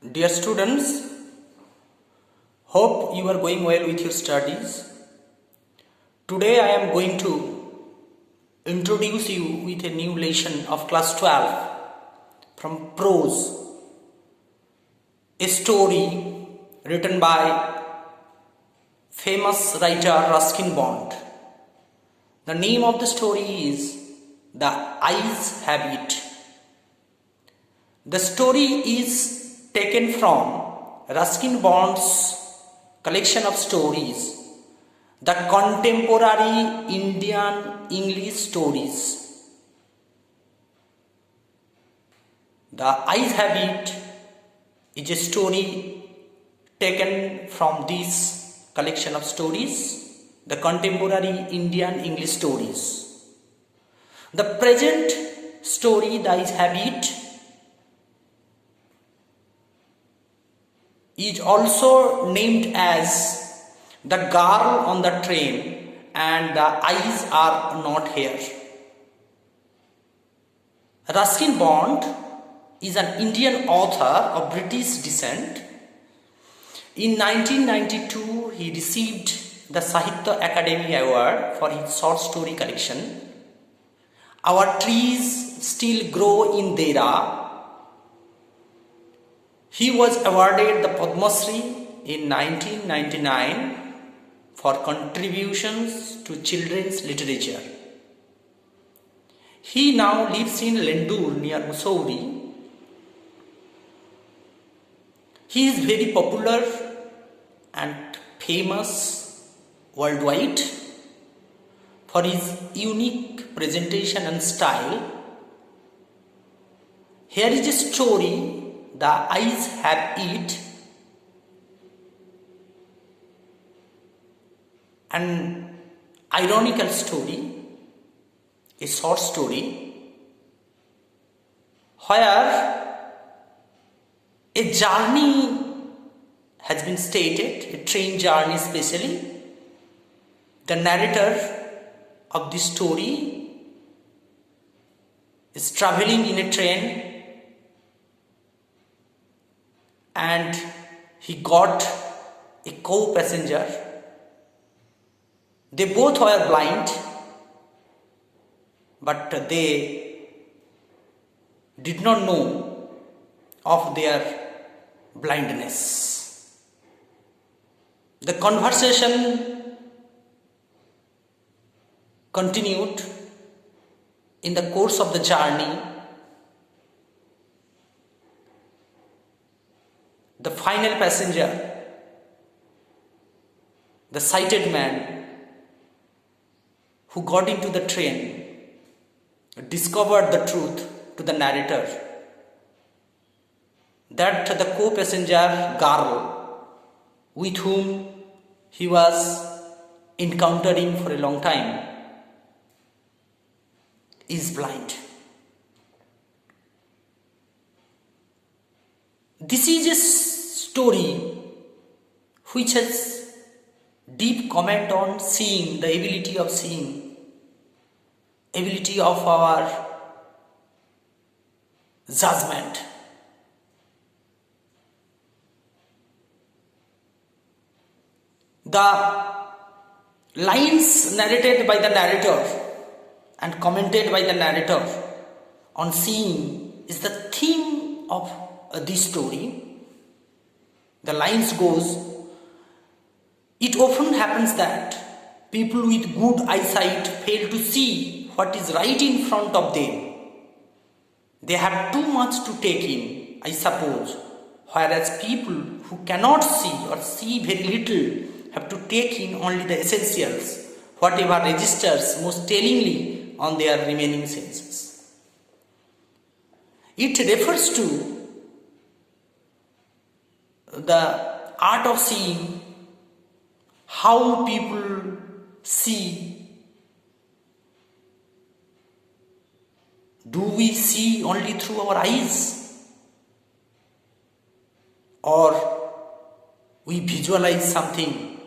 Dear students, hope you are going well with your studies. Today I am going to introduce you with a new lesson of class 12 from prose, a story written by famous writer Ruskin Bond. The name of the story is The Ice Habit. The story is taken from Ruskin Bond's collection of stories, The Contemporary Indian English Stories. The Ice Habit is a story taken from this collection of stories, The Contemporary Indian English Stories. The present story, The Ice Habit, is also named as The Girl on the Train and The Eyes Are Not Here. Ruskin Bond is an Indian author of British descent. In 1992, he received the Sahitya Academy Award for his short story collection, Our Trees Still Grow in Dera. He was awarded the Padma Shri in 1999 for contributions to children's literature. He now lives in Lendur near Mussoorie. He is very popular and famous worldwide for his unique presentation and style. Here is a story, The Eyes Have It, an ironical story, a short story, where a journey has been stated, a train journey especially. The narrator of this story is traveling in a train and he got a co-passenger. They both were blind, but they did not know of their blindness. The conversation continued in the course of the journey. The final passenger, the sighted man who got into the train, discovered the truth to the narrator that the co-passenger girl with whom he was encountering for a long time is blind. This is a story which has deep comment on seeing, the ability of seeing, ability of our judgment. The lines narrated by the narrator and commented by the narrator on seeing is the theme of this story. The lines goes, it often happens that people with good eyesight fail to see what is right in front of them. They have too much to take in, I suppose, whereas people who cannot see or see very little have to take in only the essentials, whatever registers most tellingly on their remaining senses. It refers to the art of seeing, how people see. Do we see only through our eyes, or we visualize something?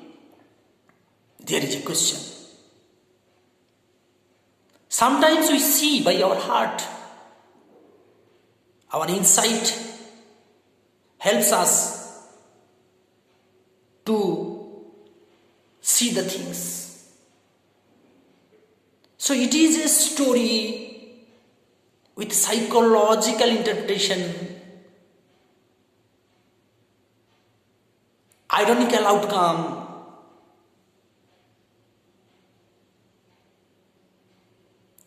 There is a question. Sometimes we see by our heart. Our insight helps us to see the things. So it is a story with psychological interpretation, ironical outcome,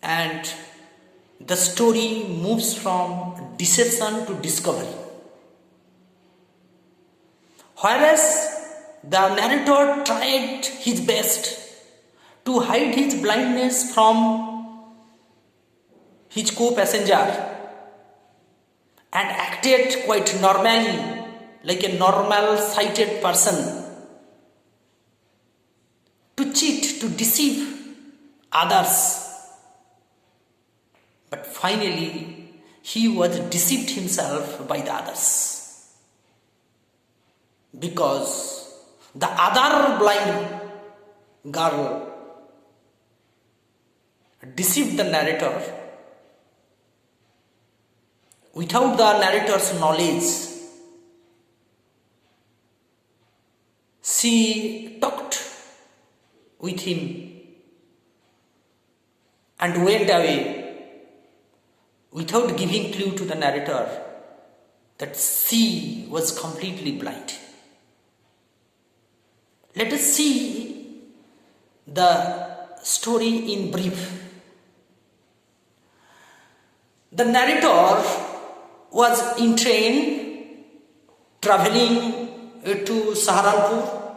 and the story moves from deception to discovery. Whereas the narrator tried his best to hide his blindness from his co-passenger and acted quite normally, like a normal sighted person, to cheat, to deceive others. But finally, he was deceived himself by the others, because the other blind girl deceived the narrator without the narrator's knowledge. She talked with him and went away without giving clue to the narrator that she was completely blind. Let us see the story in brief. The narrator was in train traveling to Saharanpur.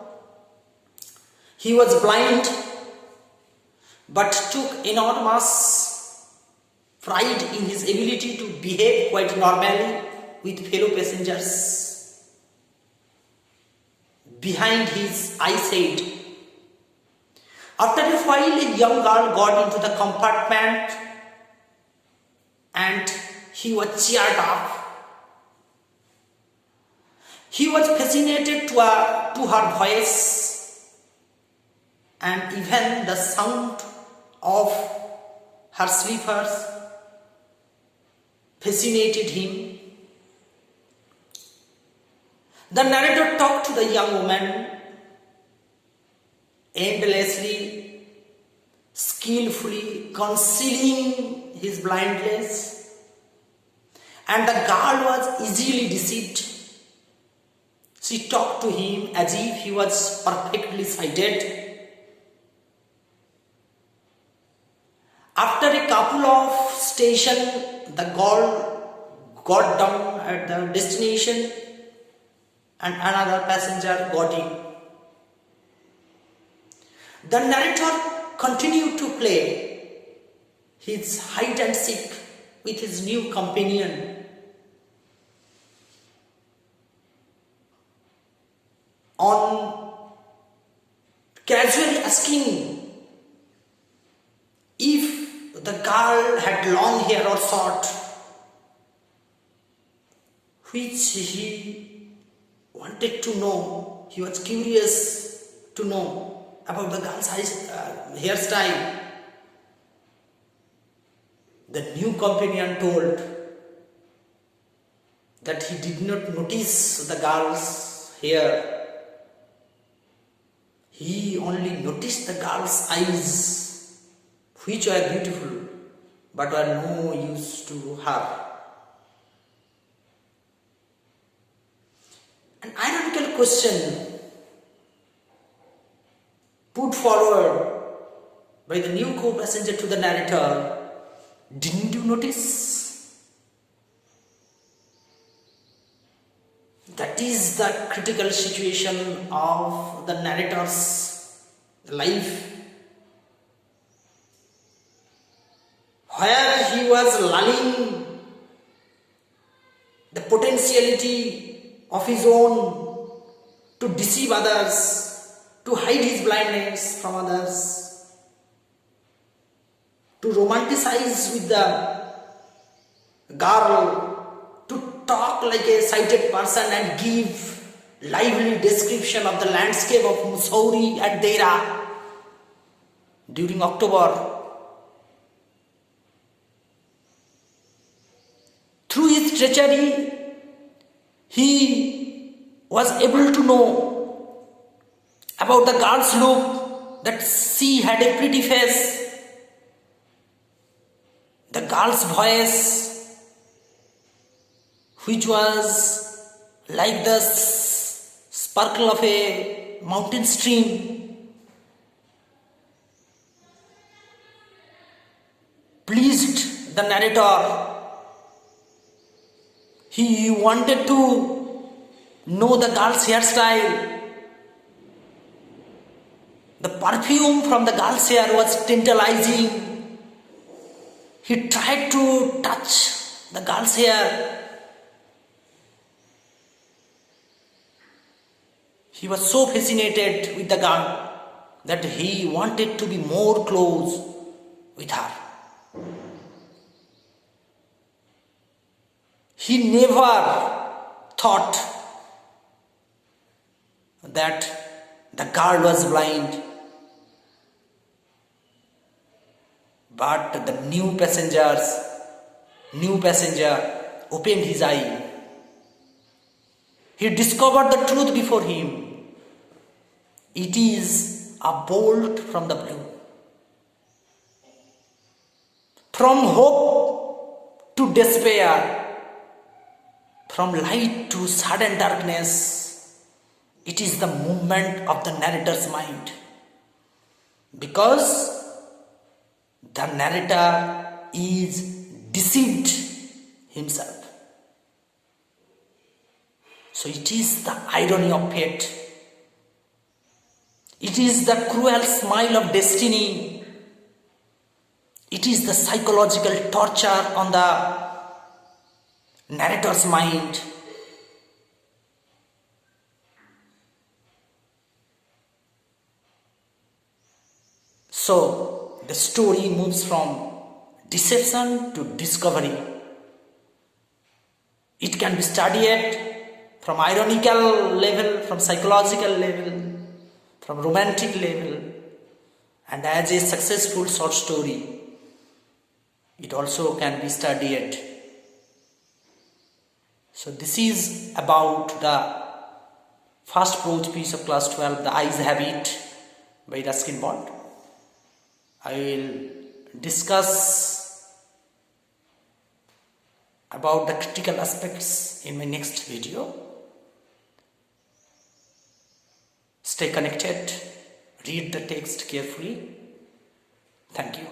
He was blind but took enormous pride in his ability to behave quite normally with fellow passengers. Behind his eyesight, after a while, a young girl got into the compartment and he was cheered up. He was fascinated to her voice, and even the sound of her slippers fascinated him. The narrator talked to the young woman endlessly, skillfully concealing his blindness, and the girl was easily deceived. She talked to him as if he was perfectly sighted. After a couple of stations, the girl got down at the destination and another passenger got in. The narrator continued to play his hide and seek with his new companion. On casually asking if the girl had long hair or short, which he wanted to know. He was curious to know about the girl's hairstyle. The new companion told that he did not notice the girl's hair. He only noticed the girl's eyes, which were beautiful but were no use to her. An ironical question put forward by the new co-passenger to the narrator: didn't you notice? That is the critical situation of the narrator's life, where he was lulling the potentiality of his own to deceive others, to hide his blindness from others, to romanticize with the girl, to talk like a sighted person and give lively description of the landscape of Mussoorie and Dera during October. Through his treachery, he was able to know about the girl's look, that she had a pretty face, the girl's voice, which was like the sparkle of a mountain stream, pleased the narrator. He wanted to know the girl's hairstyle. The perfume from the girl's hair was tantalizing. He tried to touch the girl's hair. He was so fascinated with the girl that he wanted to be more close with her. He never thought that the girl was blind, but the new passenger opened his eye. He discovered the truth before him. It is a bolt from the blue. From hope to despair, from light to sudden darkness, it is the movement of the narrator's mind. Because the narrator is deceived himself. So it is the irony of fate. It is the cruel smile of destiny. It is the psychological torture on the narrator's mind. So the story moves from deception to discovery. It can be studied from ironical level, from psychological level, from romantic level, and as a successful short story, it also can be studied. So this is about the first prose piece of class 12, The Eye's Habit by Ruskin Bond. I will discuss about the critical aspects in my next video. Stay connected, read the text carefully. Thank you.